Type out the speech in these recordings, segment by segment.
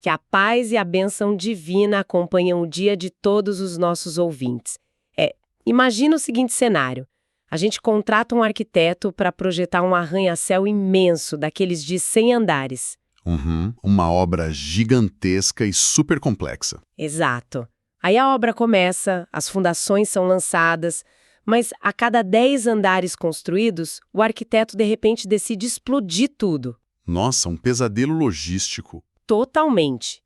Que a paz e a bênção divina acompanham o dia de todos os nossos ouvintes. Imagina o seguinte cenário. A gente contrata um arquiteto para projetar um arranha-céu imenso, daqueles de 100 andares. Uma obra gigantesca e super complexa. Exato. Aí a obra começa, as fundações são lançadas, mas a cada 10 andares construídos, o arquiteto de repente decide explodir tudo. Nossa, um pesadelo logístico. Totalmente.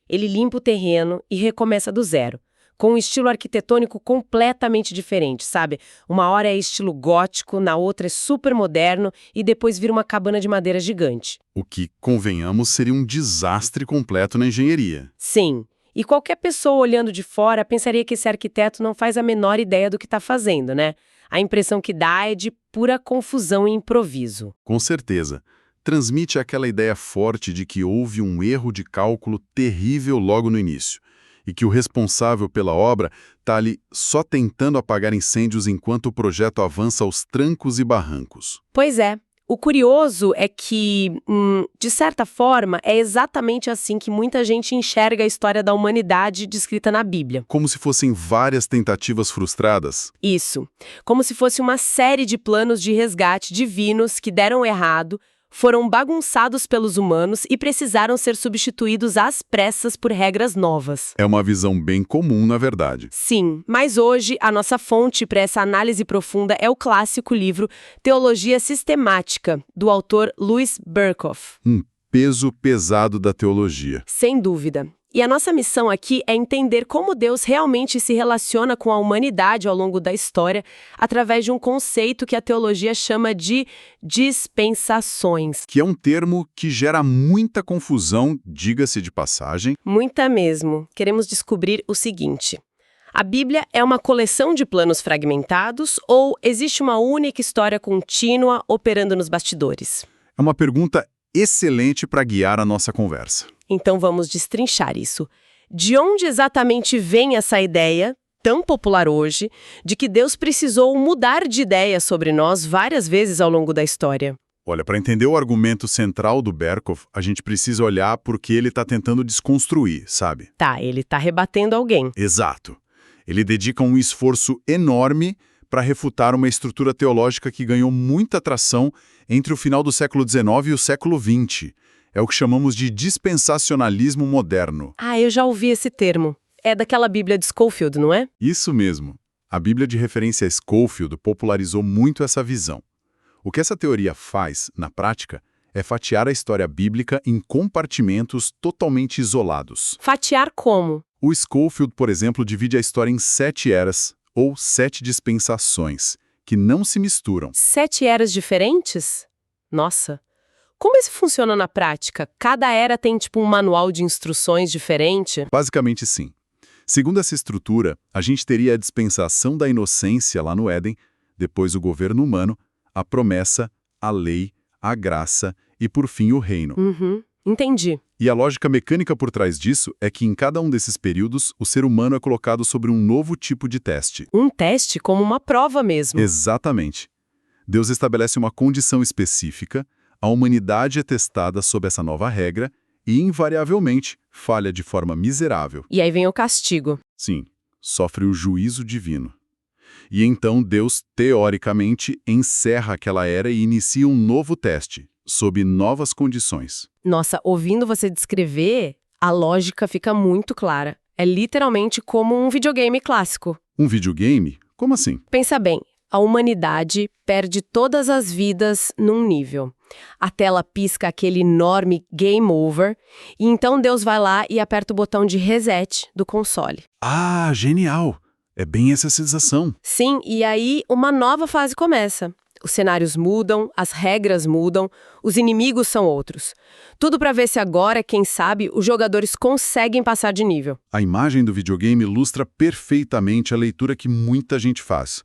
Ele limpa o terreno e recomeça do zero, com um estilo arquitetônico completamente diferente, sabe? Uma hora é estilo gótico, na outra é super moderno e depois vira uma cabana de madeira gigante. O que, convenhamos, seria um desastre completo na engenharia. Sim. E qualquer pessoa olhando de fora pensaria que esse arquiteto não faz a menor ideia do que está fazendo, né? A impressão que dá é de pura confusão e improviso. Com certeza. Transmite aquela ideia forte de que houve um erro de cálculo terrível logo no início, e que o responsável pela obra está ali só tentando apagar incêndios enquanto o projeto avança aos trancos e barrancos. Pois é. O curioso é que, de certa forma, é exatamente assim que muita gente enxerga a história da humanidade descrita na Bíblia. Como se fossem várias tentativas frustradas. Isso. Como se fosse uma série de planos de resgate divinos que deram errado, foram bagunçados pelos humanos e precisaram ser substituídos às pressas por regras novas. É uma visão bem comum, na verdade. Sim, mas hoje a nossa fonte para essa análise profunda é o clássico livro Teologia Sistemática, do autor Louis Berkhof. Um peso pesado da teologia. Sem dúvida. E a nossa missão aqui é entender como Deus realmente se relaciona com a humanidade ao longo da história através de um conceito que a teologia chama de dispensações. Que é um termo que gera muita confusão, diga-se de passagem. Muita mesmo. Queremos descobrir o seguinte: a Bíblia é uma coleção de planos fragmentados ou existe uma única história contínua operando nos bastidores? É uma pergunta excelente para guiar a nossa conversa. Então vamos destrinchar isso. De onde exatamente vem essa ideia, tão popular hoje, de que Deus precisou mudar de ideia sobre nós várias vezes ao longo da história? Olha, para entender o argumento central do Berkhof, a gente precisa olhar porque ele está tentando desconstruir, sabe? Tá, ele está rebatendo alguém. Exato. Ele dedica um esforço enorme para refutar uma estrutura teológica que ganhou muita atração entre o final do século XIX e o século XX. É o que chamamos de dispensacionalismo moderno. Ah, eu já ouvi esse termo. É daquela Bíblia de Scofield, não é? Isso mesmo. A Bíblia de referência Scofield popularizou muito essa visão. O que essa teoria faz, na prática, é fatiar a história bíblica em compartimentos totalmente isolados. Fatiar como? O Scofield, por exemplo, divide a história em 7 eras, ou 7 dispensações, que não se misturam. 7 eras diferentes? Nossa! Como isso funciona na prática? Cada era tem tipo um manual de instruções diferente? Basicamente sim. Segundo essa estrutura, a gente teria a dispensação da inocência lá no Éden, depois o governo humano, a promessa, a lei, a graça e, por fim, o reino. Entendi. E a lógica mecânica por trás disso é que em cada um desses períodos, o ser humano é colocado sobre um novo tipo de teste. Um teste como uma prova mesmo. Exatamente. Deus estabelece uma condição específica, a humanidade é testada sob essa nova regra e, invariavelmente, falha de forma miserável. E aí vem o castigo. Sim, sofre o juízo divino. E então Deus, teoricamente, encerra aquela era e inicia um novo teste, sob novas condições. Nossa, ouvindo você descrever, a lógica fica muito clara. É literalmente como um videogame clássico. Um videogame? Como assim? Pensa bem, a humanidade perde todas as vidas num nível. A tela pisca aquele enorme Game Over, e então Deus vai lá e aperta o botão de reset do console. Ah, genial! É bem essa sensação. Sim, e aí uma nova fase começa. Os cenários mudam, as regras mudam, os inimigos são outros. Tudo para ver se agora, quem sabe, os jogadores conseguem passar de nível. A imagem do videogame ilustra perfeitamente a leitura que muita gente faz.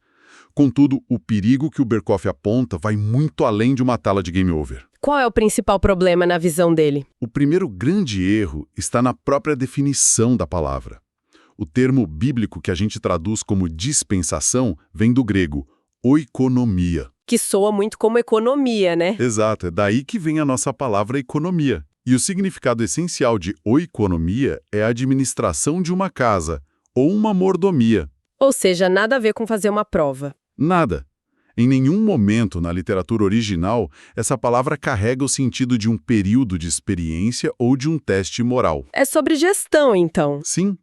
Contudo, o perigo que o Berkhof aponta vai muito além de uma tela de game over. Qual é o principal problema na visão dele? O primeiro grande erro está na própria definição da palavra. O termo bíblico que a gente traduz como dispensação vem do grego, oikonomia. Que soa muito como economia, né? Exato, é daí que vem a nossa palavra economia. E o significado essencial de oikonomia é a administração de uma casa, ou uma mordomia. Ou seja, nada a ver com fazer uma prova. Nada. Em nenhum momento na literatura original, essa palavra carrega o sentido de um período de experiência ou de um teste moral. É sobre gestão, então. Sim,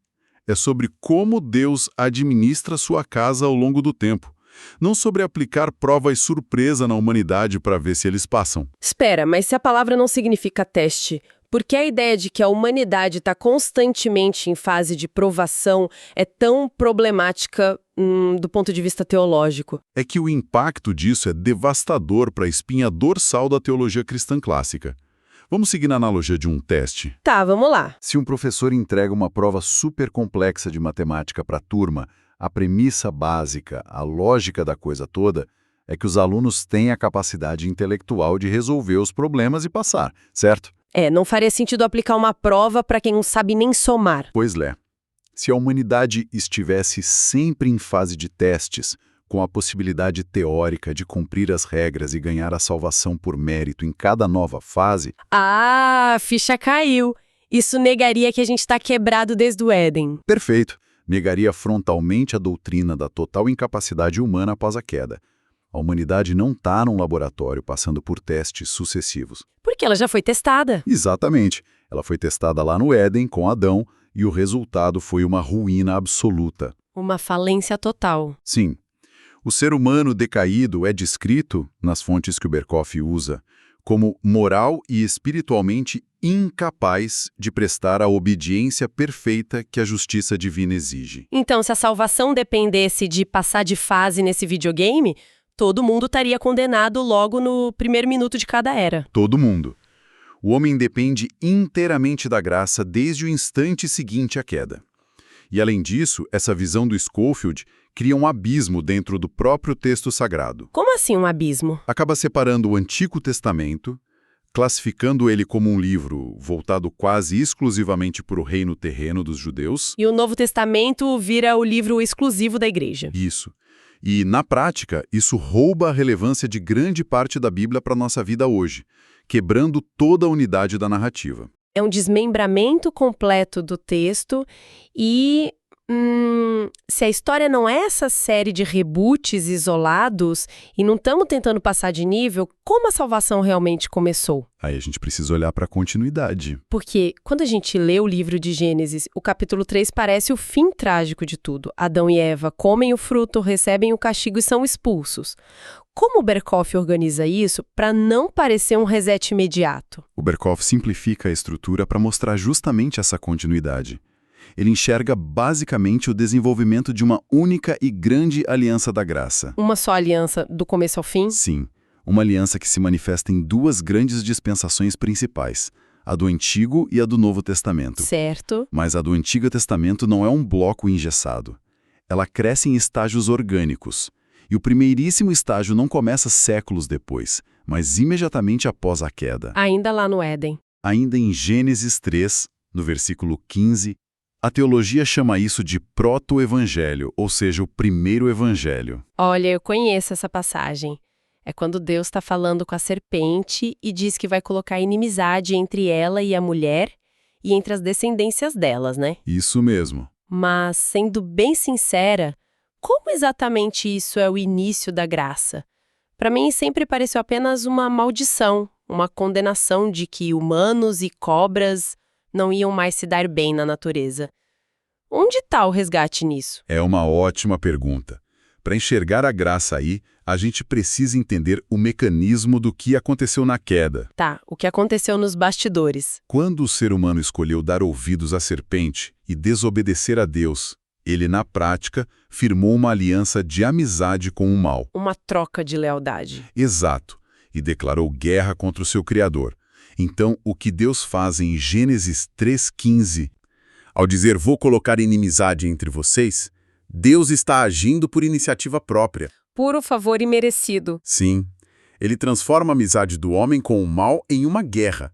é sobre como Deus administra sua casa ao longo do tempo, não sobre aplicar provas surpresa na humanidade para ver se eles passam. Espera, mas se a palavra não significa teste, por que a ideia de que a humanidade está constantemente em fase de provação é tão problemática do ponto de vista teológico? É que o impacto disso é devastador para a espinha dorsal da teologia cristã clássica. Vamos seguir na analogia de um teste? Tá, vamos lá. Se um professor entrega uma prova super complexa de matemática para a turma, a premissa básica, a lógica da coisa toda, é que os alunos têm a capacidade intelectual de resolver os problemas e passar, certo? Não faria sentido aplicar uma prova para quem não sabe nem somar. Pois é. Se a humanidade estivesse sempre em fase de testes, com a possibilidade teórica de cumprir as regras e ganhar a salvação por mérito em cada nova fase... Ah, a ficha caiu. Isso negaria que a gente está quebrado desde o Éden. Perfeito. Negaria frontalmente a doutrina da total incapacidade humana após a queda. A humanidade não está num laboratório passando por testes sucessivos. Porque ela já foi testada. Exatamente. Ela foi testada lá no Éden, com Adão, e o resultado foi uma ruína absoluta. Uma falência total. Sim. O ser humano decaído é descrito, nas fontes que o Berkoff usa, como moral e espiritualmente incapaz de prestar a obediência perfeita que a justiça divina exige. Então, se a salvação dependesse de passar de fase nesse videogame, todo mundo estaria condenado logo no primeiro minuto de cada era. Todo mundo. O homem depende inteiramente da graça desde o instante seguinte à queda. E, além disso, essa visão do Scofield cria um abismo dentro do próprio texto sagrado. Como assim um abismo? Acaba separando o Antigo Testamento, classificando ele como um livro voltado quase exclusivamente para o reino terreno dos judeus. E o Novo Testamento vira o livro exclusivo da igreja. Isso. E, na prática, isso rouba a relevância de grande parte da Bíblia para a nossa vida hoje, quebrando toda a unidade da narrativa. É um desmembramento completo do texto e... se a história não é essa série de reboots isolados e não estamos tentando passar de nível, como a salvação realmente começou? Aí a gente precisa olhar para a continuidade. Porque quando a gente lê o livro de Gênesis, o capítulo 3 parece o fim trágico de tudo. Adão e Eva comem o fruto, recebem o castigo e são expulsos. Como o Berkoff organiza isso para não parecer um reset imediato? O Berkoff simplifica a estrutura para mostrar justamente essa continuidade. Ele enxerga basicamente o desenvolvimento de uma única e grande aliança da graça. Uma só aliança do começo ao fim? Sim, uma aliança que se manifesta em duas grandes dispensações principais, a do Antigo e a do Novo Testamento. Certo. Mas a do Antigo Testamento não é um bloco engessado. Ela cresce em estágios orgânicos. E o primeiríssimo estágio não começa séculos depois, mas imediatamente após a queda. Ainda lá no Éden. Ainda em Gênesis 3, no versículo 15, a teologia chama isso de proto-evangelho, ou seja, o primeiro evangelho. Olha, eu conheço essa passagem. É quando Deus está falando com a serpente e diz que vai colocar inimizade entre ela e a mulher e entre as descendências delas, né? Isso mesmo. Mas, sendo bem sincera, como exatamente isso é o início da graça? Para mim, sempre pareceu apenas uma maldição, uma condenação de que humanos e cobras não iam mais se dar bem na natureza. Onde está o resgate nisso? É uma ótima pergunta. Para enxergar a graça aí, a gente precisa entender o mecanismo do que aconteceu na queda. Tá, o que aconteceu nos bastidores. Quando o ser humano escolheu dar ouvidos à serpente e desobedecer a Deus, ele, na prática, firmou uma aliança de amizade com o mal. Uma troca de lealdade. Exato. E declarou guerra contra o seu Criador. Então, o que Deus faz em Gênesis 3,15, ao dizer, vou colocar inimizade entre vocês, Deus está agindo por iniciativa própria. Puro favor imerecido. Sim. Ele transforma a amizade do homem com o mal em uma guerra.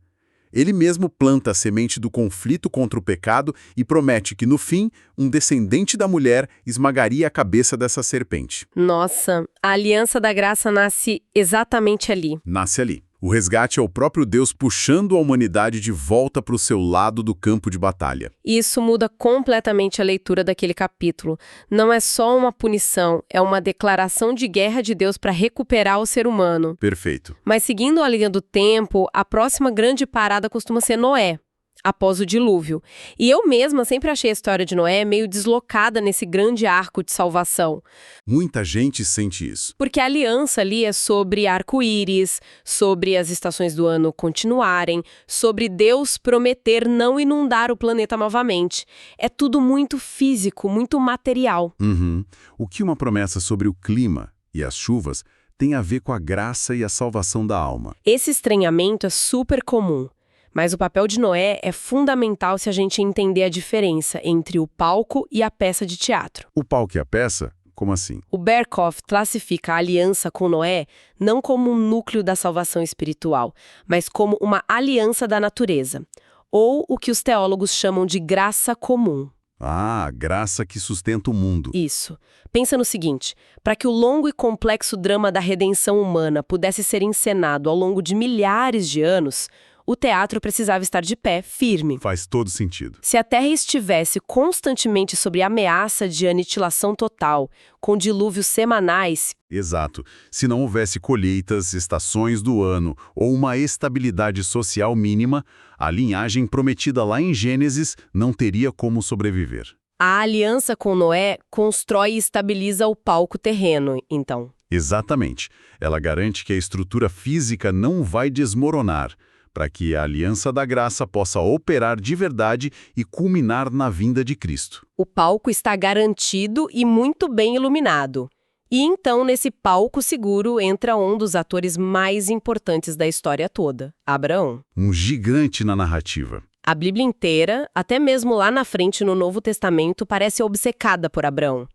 Ele mesmo planta a semente do conflito contra o pecado e promete que, no fim, um descendente da mulher esmagaria a cabeça dessa serpente. Nossa, a aliança da graça nasce exatamente ali. Nasce ali. O resgate é o próprio Deus puxando a humanidade de volta para o seu lado do campo de batalha. Isso muda completamente a leitura daquele capítulo. Não é só uma punição, é uma declaração de guerra de Deus para recuperar o ser humano. Perfeito. Mas seguindo a linha do tempo, a próxima grande parada costuma ser Noé, após o dilúvio. E eu mesma sempre achei a história de Noé meio deslocada nesse grande arco de salvação. Muita gente sente isso. Porque a aliança ali é sobre arco-íris, sobre as estações do ano continuarem, sobre Deus prometer não inundar o planeta novamente. É tudo muito físico, muito material. Uhum. O que uma promessa sobre o clima e as chuvas tem a ver com a graça e a salvação da alma? Esse estranhamento é super comum. Mas o papel de Noé é fundamental se a gente entender a diferença entre o palco e a peça de teatro. O palco e a peça? Como assim? O Berkhof classifica a aliança com Noé não como um núcleo da salvação espiritual, mas como uma aliança da natureza, ou o que os teólogos chamam de graça comum. Ah, graça que sustenta o mundo. Isso. Pensa no seguinte, para que o longo e complexo drama da redenção humana pudesse ser encenado ao longo de milhares de anos, o teatro precisava estar de pé, firme. Faz todo sentido. Se a Terra estivesse constantemente sob ameaça de aniquilação total, com dilúvios semanais... Exato. Se não houvesse colheitas, estações do ano ou uma estabilidade social mínima, a linhagem prometida lá em Gênesis não teria como sobreviver. A aliança com Noé constrói e estabiliza o palco terreno, então. Exatamente. Ela garante que a estrutura física não vai desmoronar, para que a aliança da graça possa operar de verdade e culminar na vinda de Cristo. O palco está garantido e muito bem iluminado. E então, nesse palco seguro, entra um dos atores mais importantes da história toda, Abraão. Um gigante na narrativa. A Bíblia inteira, até mesmo lá na frente no Novo Testamento, parece obcecada por Abraão.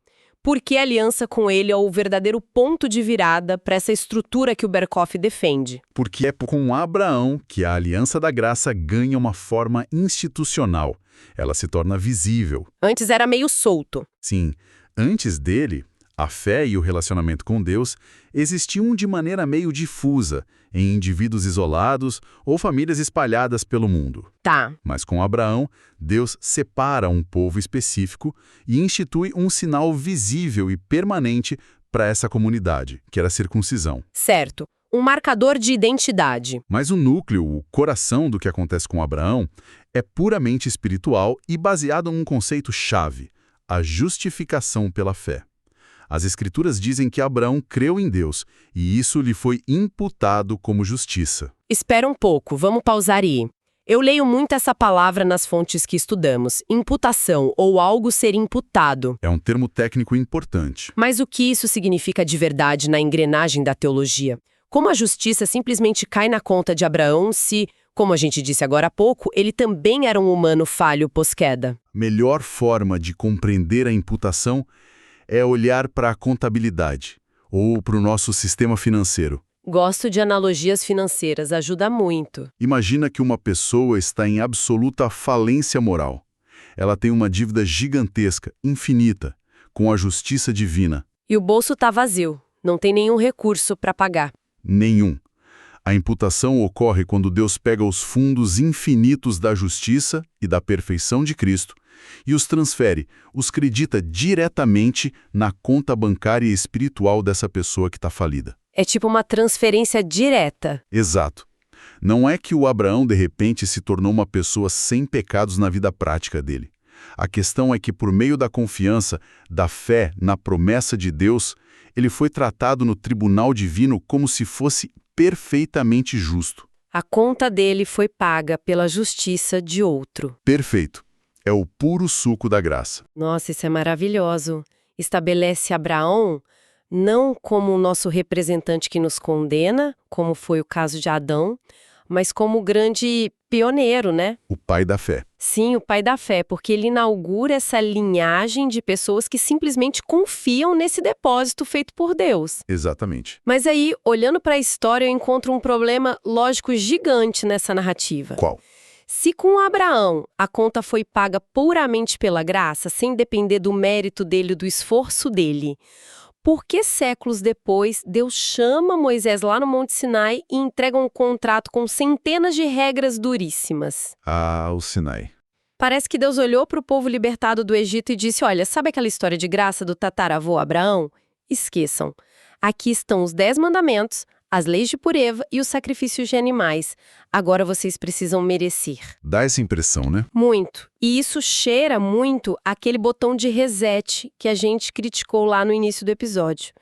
Porque a aliança com ele é o verdadeiro ponto de virada para essa estrutura que o Berkhof defende. Porque é com Abraão que a aliança da graça ganha uma forma institucional. Ela se torna visível. Antes era meio solto. Sim, antes dele, a fé e o relacionamento com Deus existiam de maneira meio difusa, em indivíduos isolados ou famílias espalhadas pelo mundo. Tá. Mas com Abraão, Deus separa um povo específico e institui um sinal visível e permanente para essa comunidade, que era a circuncisão. Certo. Um marcador de identidade. Mas o núcleo, o coração do que acontece com Abraão, é puramente espiritual e baseado num conceito-chave, a justificação pela fé. As Escrituras dizem que Abraão creu em Deus, e isso lhe foi imputado como justiça. Espera um pouco, vamos pausar aí. Eu leio muito essa palavra nas fontes que estudamos, imputação, ou algo ser imputado. É um termo técnico importante. Mas o que isso significa de verdade na engrenagem da teologia? Como a justiça simplesmente cai na conta de Abraão se, como a gente disse agora há pouco, ele também era um humano falho pós-queda? Melhor forma de compreender a imputação é olhar para a contabilidade, ou para o nosso sistema financeiro. Gosto de analogias financeiras, ajuda muito. Imagina que uma pessoa está em absoluta falência moral. Ela tem uma dívida gigantesca, infinita, com a justiça divina. E o bolso está vazio, não tem nenhum recurso para pagar. Nenhum. A imputação ocorre quando Deus pega os fundos infinitos da justiça e da perfeição de Cristo e os transfere, os credita diretamente na conta bancária e espiritual dessa pessoa que está falida. É tipo uma transferência direta. Exato. Não é que o Abraão, de repente, se tornou uma pessoa sem pecados na vida prática dele. A questão é que, por meio da confiança, da fé na promessa de Deus, ele foi tratado no tribunal divino como se fosse perfeitamente justo. A conta dele foi paga pela justiça de outro. Perfeito. É o puro suco da graça. Nossa, isso é maravilhoso. Estabelece Abraão não como o nosso representante que nos condena, como foi o caso de Adão, mas como o grande pioneiro, né? O pai da fé. Sim, o pai da fé, porque ele inaugura essa linhagem de pessoas que simplesmente confiam nesse depósito feito por Deus. Exatamente. Mas aí, olhando para a história, eu encontro um problema lógico gigante nessa narrativa. Qual? Se com Abraão a conta foi paga puramente pela graça, sem depender do mérito dele, do esforço dele, Por que séculos depois Deus chama Moisés lá no Monte Sinai e entrega um contrato com centenas de regras duríssimas? Ah, o Sinai. Parece que Deus olhou para o povo libertado do Egito e disse: olha, sabe aquela história de graça do tataravô Abraão? Esqueçam. Aqui estão os 10 mandamentos, as leis de pureza e os sacrifícios de animais. Agora vocês precisam merecer. Dá essa impressão, né? Muito. E isso cheira muito aquele botão de reset que a gente criticou lá no início do episódio.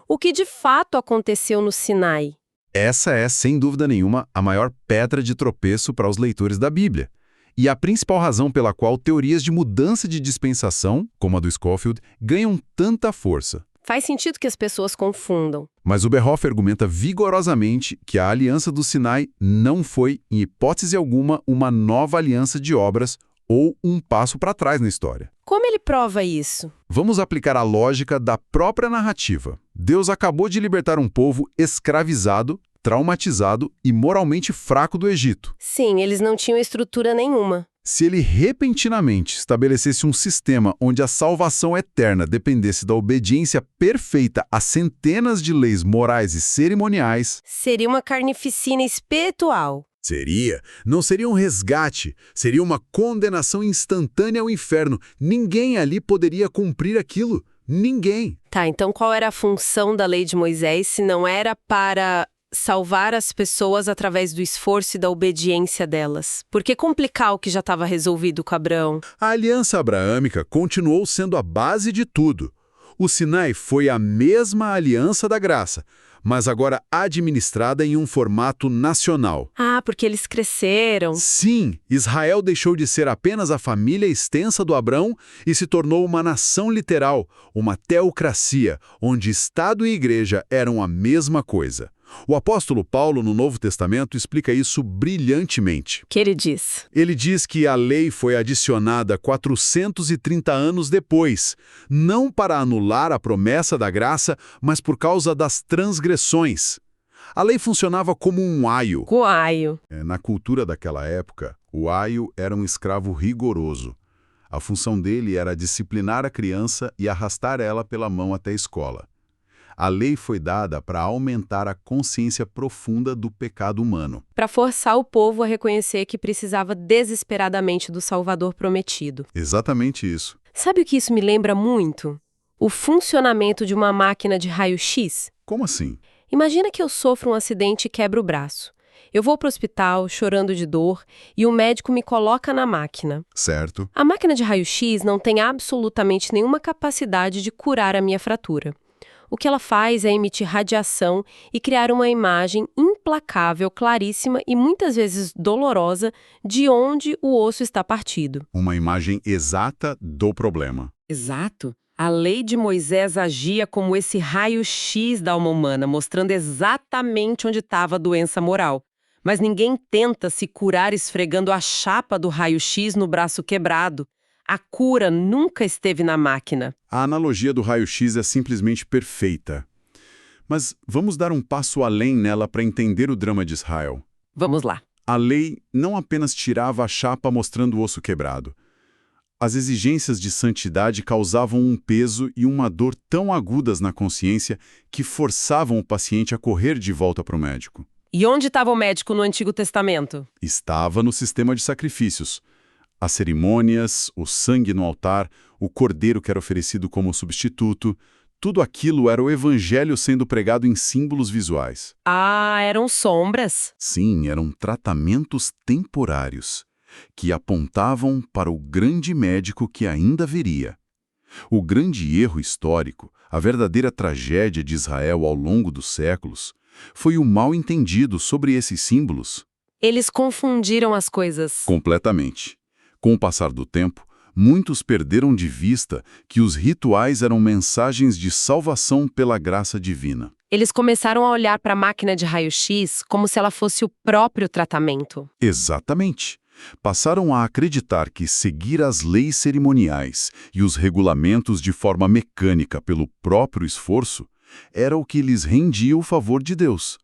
O que de fato aconteceu no Sinai? Essa é, sem dúvida nenhuma, a maior pedra de tropeço para os leitores da Bíblia. E a principal razão pela qual teorias de mudança de dispensação, como a do Scofield, ganham tanta força. Faz sentido que as pessoas confundam. Mas o Berhoff argumenta vigorosamente que a aliança do Sinai não foi, em hipótese alguma, uma nova aliança de obras ou um passo para trás na história. Como ele prova isso? Vamos aplicar a lógica da própria narrativa. Deus acabou de libertar um povo escravizado, traumatizado e moralmente fraco do Egito. Sim, eles não tinham estrutura nenhuma. Se ele repentinamente estabelecesse um sistema onde a salvação eterna dependesse da obediência perfeita a centenas de leis morais e cerimoniais... Seria uma carnificina espiritual. Seria. Não seria um resgate. Seria uma condenação instantânea ao inferno. Ninguém ali poderia cumprir aquilo. Ninguém. Tá, então qual era a função da lei de Moisés se não era para salvar as pessoas através do esforço e da obediência delas? Por que complicar o que já estava resolvido com Abraão? A aliança abraâmica continuou sendo a base de tudo. O Sinai foi a mesma aliança da graça, mas agora administrada em um formato nacional. Ah, porque eles cresceram. Sim, Israel deixou de ser apenas a família extensa do Abrão e se tornou uma nação literal, uma teocracia, onde Estado e Igreja eram a mesma coisa. O apóstolo Paulo, no Novo Testamento, explica isso brilhantemente. O que ele diz? Ele diz que a lei foi adicionada 430 anos depois, não para anular a promessa da graça, mas por causa das transgressões. A lei funcionava como um aio. Coaio. Na cultura daquela época, o aio era um escravo rigoroso. A função dele era disciplinar a criança e arrastar ela pela mão até a escola. A lei foi dada para aumentar a consciência profunda do pecado humano. Para forçar o povo a reconhecer que precisava desesperadamente do Salvador prometido. Exatamente isso. Sabe o que isso me lembra muito? O funcionamento de uma máquina de raio-x. Como assim? Imagina que eu sofro um acidente e quebro o braço. Eu vou para o hospital, chorando de dor, e o médico me coloca na máquina. Certo. A máquina de raio-x não tem absolutamente nenhuma capacidade de curar a minha fratura. O que ela faz é emitir radiação e criar uma imagem implacável, claríssima e muitas vezes dolorosa de onde o osso está partido. Uma imagem exata do problema. Exato. A lei de Moisés agia como esse raio-x da alma humana, mostrando exatamente onde estava a doença moral. Mas ninguém tenta se curar esfregando a chapa do raio-x no braço quebrado. A cura nunca esteve na máquina. A analogia do raio-x é simplesmente perfeita. Mas vamos dar um passo além nela para entender o drama de Israel. Vamos lá. A lei não apenas tirava a chapa mostrando o osso quebrado. As exigências de santidade causavam um peso e uma dor tão agudas na consciência que forçavam o paciente a correr de volta para o médico. E onde estava o médico no Antigo Testamento? Estava no sistema de sacrifícios. As cerimônias, o sangue no altar, o cordeiro que era oferecido como substituto, tudo aquilo era o evangelho sendo pregado em símbolos visuais. Ah, eram sombras. Sim, eram tratamentos temporários, que apontavam para o grande médico que ainda viria. O grande erro histórico, a verdadeira tragédia de Israel ao longo dos séculos, foi o mal entendido sobre esses símbolos. Eles confundiram as coisas. Completamente. Com o passar do tempo, muitos perderam de vista que os rituais eram mensagens de salvação pela graça divina. Eles começaram a olhar para a máquina de raio-x como se ela fosse o próprio tratamento. Exatamente. Passaram a acreditar que seguir as leis cerimoniais e os regulamentos de forma mecânica pelo próprio esforço era o que lhes rendia o favor de Deus.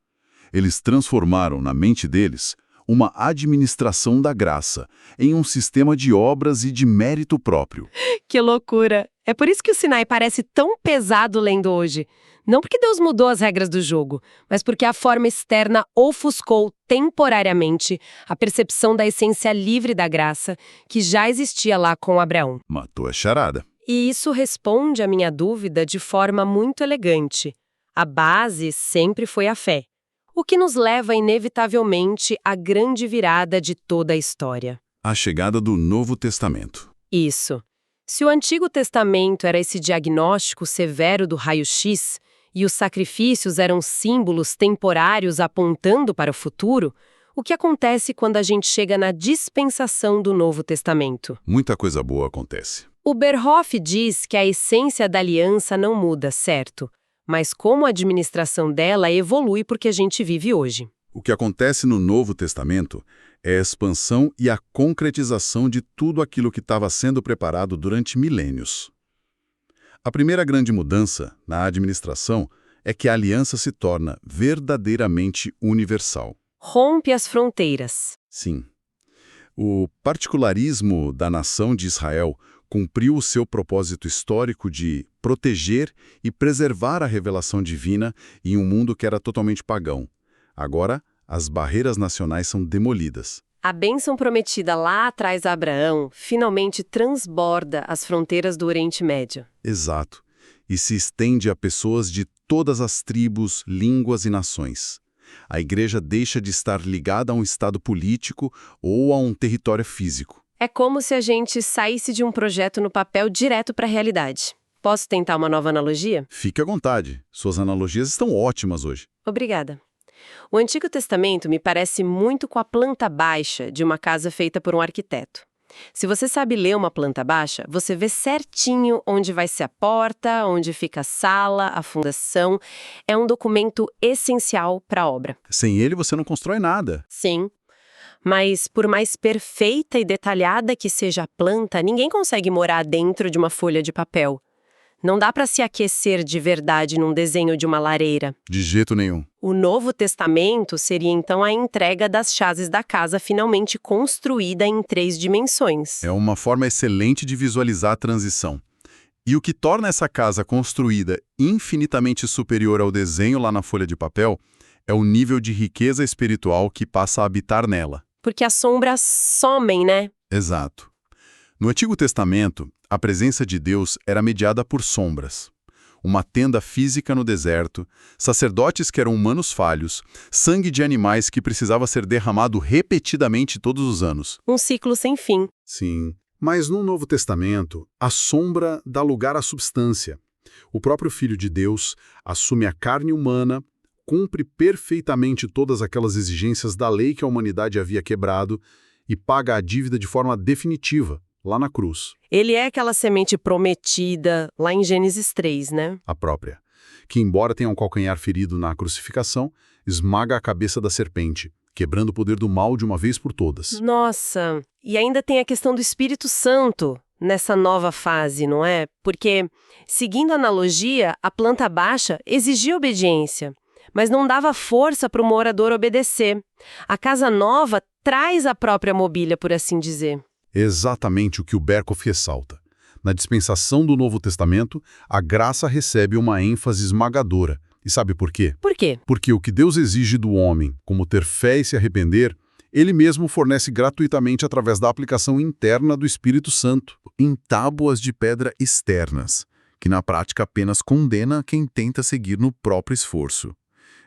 Eles transformaram na mente deles uma administração da graça em um sistema de obras e de mérito próprio. Que loucura! É por isso que o Sinai parece tão pesado lendo hoje. Não porque Deus mudou as regras do jogo, mas porque a forma externa ofuscou temporariamente a percepção da essência livre da graça que já existia lá com Abraão. Matou a charada. E isso responde à minha dúvida de forma muito elegante. A base sempre foi a fé, o que nos leva inevitavelmente à grande virada de toda a história. A chegada do Novo Testamento. Isso. Se o Antigo Testamento era esse diagnóstico severo do raio-x e os sacrifícios eram símbolos temporários apontando para o futuro, o que acontece quando a gente chega na dispensação do Novo Testamento? Muita coisa boa acontece. O Berhoff diz que a essência da aliança não muda, certo? Mas como a administração dela evolui porque a gente vive hoje. O que acontece no Novo Testamento é a expansão e a concretização de tudo aquilo que estava sendo preparado durante milênios. A primeira grande mudança na administração é que a aliança se torna verdadeiramente universal. Rompe as fronteiras. Sim. O particularismo da nação de Israel cumpriu o seu propósito histórico de proteger e preservar a revelação divina em um mundo que era totalmente pagão. Agora, as barreiras nacionais são demolidas. A bênção prometida lá atrás a Abraão finalmente transborda as fronteiras do Oriente Médio. Exato. E se estende a pessoas de todas as tribos, línguas e nações. A igreja deixa de estar ligada a um estado político ou a um território físico. É como se a gente saísse de um projeto no papel direto para a realidade. Posso tentar uma nova analogia? Fique à vontade. Suas analogias estão ótimas hoje. Obrigada. O Antigo Testamento me parece muito com a planta baixa de uma casa feita por um arquiteto. Se você sabe ler uma planta baixa, você vê certinho onde vai ser a porta, onde fica a sala, a fundação. É um documento essencial para a obra. Sem ele, você não constrói nada. Sim, mas por mais perfeita e detalhada que seja a planta, ninguém consegue morar dentro de uma folha de papel. Não dá para se aquecer de verdade num desenho de uma lareira. De jeito nenhum. O Novo Testamento seria então a entrega das chaves da casa finalmente construída em 3 dimensões. É uma forma excelente de visualizar a transição. E o que torna essa casa construída infinitamente superior ao desenho lá na folha de papel é o nível de riqueza espiritual que passa a habitar nela. Porque as sombras somem, né? Exato. No Antigo Testamento, a presença de Deus era mediada por sombras. Uma tenda física no deserto, sacerdotes que eram humanos falhos, sangue de animais que precisava ser derramado repetidamente todos os anos. Um ciclo sem fim. Sim, mas no Novo Testamento, a sombra dá lugar à substância. O próprio Filho de Deus assume a carne humana, cumpre perfeitamente todas aquelas exigências da lei que a humanidade havia quebrado e paga a dívida de forma definitiva, lá na cruz. Ele é aquela semente prometida lá em Gênesis 3, né? A própria, que embora tenha um calcanhar ferido na crucificação, esmaga a cabeça da serpente, quebrando o poder do mal de uma vez por todas. Nossa, e ainda tem a questão do Espírito Santo nessa nova fase, não é? Porque, seguindo a analogia, a planta baixa exigia obediência, mas não dava força para o morador obedecer. A casa nova traz a própria mobília, por assim dizer. Exatamente o que o Berkhoff ressalta. Na dispensação do Novo Testamento, a graça recebe uma ênfase esmagadora. E sabe por quê? Por quê? Porque o que Deus exige do homem, como ter fé e se arrepender, Ele mesmo fornece gratuitamente através da aplicação interna do Espírito Santo, em tábuas de pedra externas, que na prática apenas condena quem tenta seguir no próprio esforço.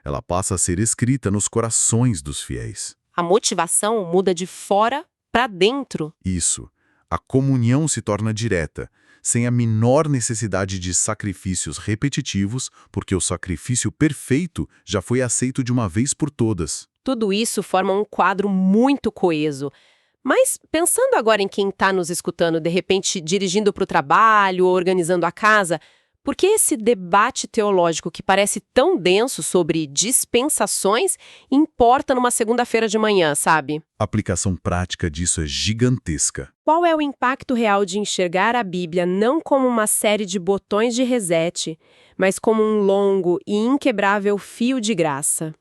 Ela passa a ser escrita nos corações dos fiéis. A motivação muda de fora para dentro. Isso. A comunhão se torna direta, sem a menor necessidade de sacrifícios repetitivos, porque o sacrifício perfeito já foi aceito de uma vez por todas. Tudo isso forma um quadro muito coeso. Mas pensando agora em quem está nos escutando, de repente dirigindo para o trabalho ou organizando a casa, por que esse debate teológico que parece tão denso sobre dispensações importa numa segunda-feira de manhã, sabe? A aplicação prática disso é gigantesca. Qual é o impacto real de enxergar a Bíblia não como uma série de botões de reset, mas como um longo e inquebrável fio de graça?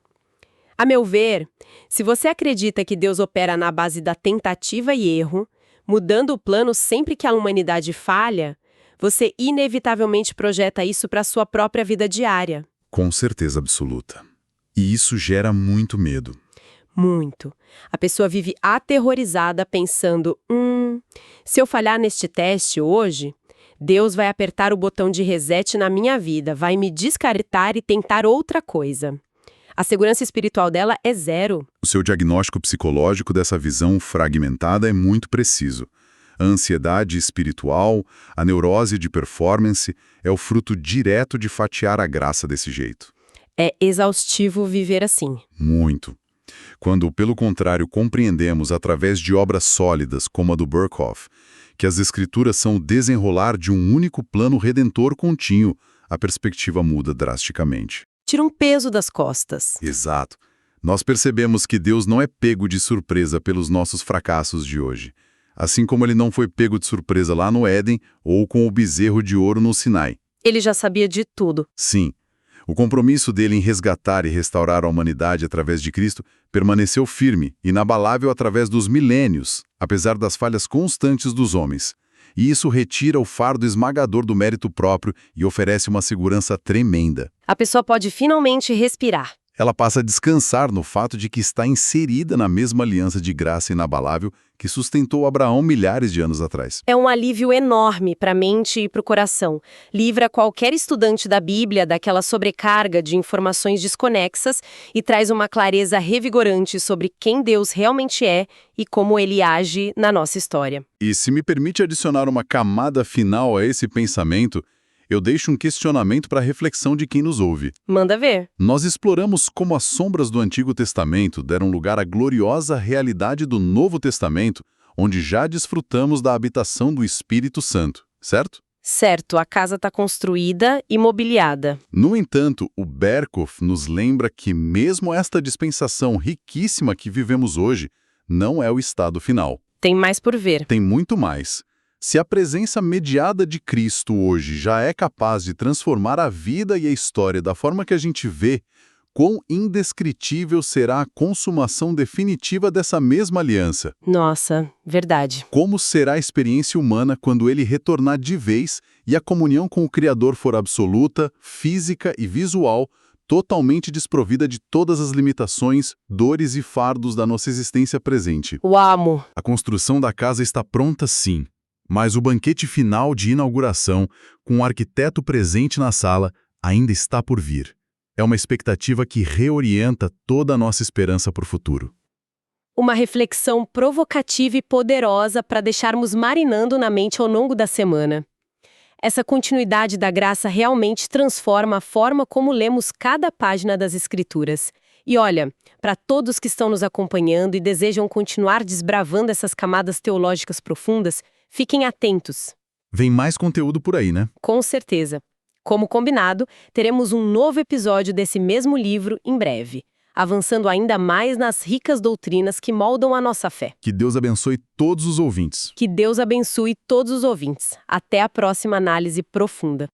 A meu ver, se você acredita que Deus opera na base da tentativa e erro, mudando o plano sempre que a humanidade falha, você inevitavelmente projeta isso para a sua própria vida diária. Com certeza absoluta. E isso gera muito medo. Muito. A pessoa vive aterrorizada pensando, se eu falhar neste teste hoje, Deus vai apertar o botão de reset na minha vida, vai me descartar e tentar outra coisa. A segurança espiritual dela é zero. O seu diagnóstico psicológico dessa visão fragmentada é muito preciso. A ansiedade espiritual, a neurose de performance, é o fruto direto de fatiar a graça desse jeito. É exaustivo viver assim. Muito. Quando, pelo contrário, compreendemos através de obras sólidas, como a do Berkhoff, que as Escrituras são o desenrolar de um único plano redentor contínuo, a perspectiva muda drasticamente. Tira um peso das costas. Exato. Nós percebemos que Deus não é pego de surpresa pelos nossos fracassos de hoje. Assim como ele não foi pego de surpresa lá no Éden ou com o bezerro de ouro no Sinai. Ele já sabia de tudo. Sim. O compromisso dele em resgatar e restaurar a humanidade através de Cristo permaneceu firme, inabalável através dos milênios, apesar das falhas constantes dos homens. E isso retira o fardo esmagador do mérito próprio e oferece uma segurança tremenda. A pessoa pode finalmente respirar. Ela passa a descansar no fato de que está inserida na mesma aliança de graça inabalável que sustentou Abraão milhares de anos atrás. É um alívio enorme para a mente e para o coração. Livra qualquer estudante da Bíblia daquela sobrecarga de informações desconexas e traz uma clareza revigorante sobre quem Deus realmente é e como ele age na nossa história. E se me permite adicionar uma camada final a esse pensamento, eu deixo um questionamento para a reflexão de quem nos ouve. Manda ver. Nós exploramos como as sombras do Antigo Testamento deram lugar à gloriosa realidade do Novo Testamento, onde já desfrutamos da habitação do Espírito Santo, certo? Certo, a casa está construída e mobiliada. No entanto, o Berkhoff nos lembra que mesmo esta dispensação riquíssima que vivemos hoje não é o estado final. Tem mais por ver. Tem muito mais. Se a presença mediada de Cristo hoje já é capaz de transformar a vida e a história da forma que a gente vê, quão indescritível será a consumação definitiva dessa mesma aliança? Nossa, verdade. Como será a experiência humana quando ele retornar de vez e a comunhão com o Criador for absoluta, física e visual, totalmente desprovida de todas as limitações, dores e fardos da nossa existência presente? O amo. A construção da casa está pronta, sim. Mas o banquete final de inauguração, com o arquiteto presente na sala, ainda está por vir. É uma expectativa que reorienta toda a nossa esperança para o futuro. Uma reflexão provocativa e poderosa para deixarmos marinando na mente ao longo da semana. Essa continuidade da graça realmente transforma a forma como lemos cada página das Escrituras. E olha, para todos que estão nos acompanhando e desejam continuar desbravando essas camadas teológicas profundas, fiquem atentos. Vem mais conteúdo por aí, né? Com certeza. Como combinado, teremos um novo episódio desse mesmo livro em breve, avançando ainda mais nas ricas doutrinas que moldam a nossa fé. Que Deus abençoe todos os ouvintes. Que Deus abençoe todos os ouvintes. Até a próxima análise profunda.